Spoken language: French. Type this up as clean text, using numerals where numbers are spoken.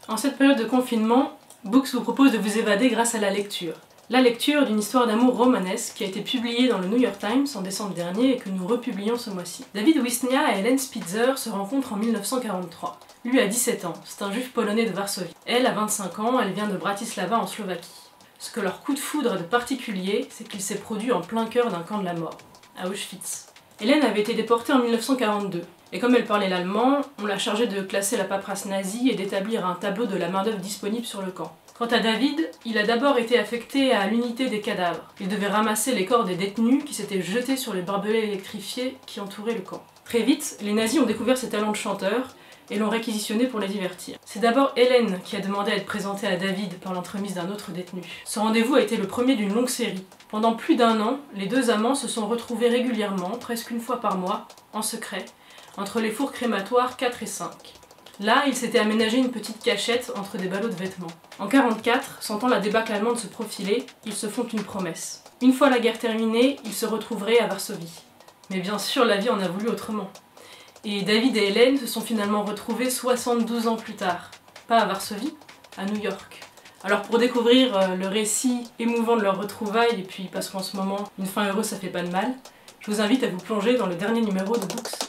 En cette période de confinement, Books vous propose de vous évader grâce à la lecture. La lecture d'une histoire d'amour romanesque qui a été publiée dans le New York Times en décembre dernier et que nous republions ce mois-ci. David Wisnia et Hélène Spitzer se rencontrent en 1943. Lui a 17 ans, c'est un juif polonais de Varsovie. Elle a 25 ans, elle vient de Bratislava en Slovaquie. Ce que leur coup de foudre a de particulier, c'est qu'il s'est produit en plein cœur d'un camp de la mort, à Auschwitz. Hélène avait été déportée en 1942, et comme elle parlait l'allemand, on l'a chargée de classer la paperasse nazie et d'établir un tableau de la main-d'œuvre disponible sur le camp. Quant à David, il a d'abord été affecté à l'unité des cadavres. Il devait ramasser les corps des détenus qui s'étaient jetés sur les barbelés électrifiés qui entouraient le camp. Très vite, les nazis ont découvert ses talents de chanteur et l'ont réquisitionné pour les divertir. C'est d'abord Hélène qui a demandé à être présentée à David par l'entremise d'un autre détenu. Ce rendez-vous a été le premier d'une longue série. Pendant plus d'1 an, les deux amants se sont retrouvés régulièrement, presque une fois par mois, en secret, entre les fours crématoires 4 et 5. Là, ils s'étaient aménagé une petite cachette entre des ballots de vêtements. En 1944, sentant la débâcle allemande se profiler, ils se font une promesse. Une fois la guerre terminée, ils se retrouveraient à Varsovie. Mais bien sûr, la vie en a voulu autrement. Et David et Hélène se sont finalement retrouvés 72 ans plus tard. Pas à Varsovie, à New York. Alors pour découvrir le récit émouvant de leur retrouvailles, et puis parce qu'en ce moment, une fin heureuse ça fait pas de mal, je vous invite à vous plonger dans le dernier numéro de Books.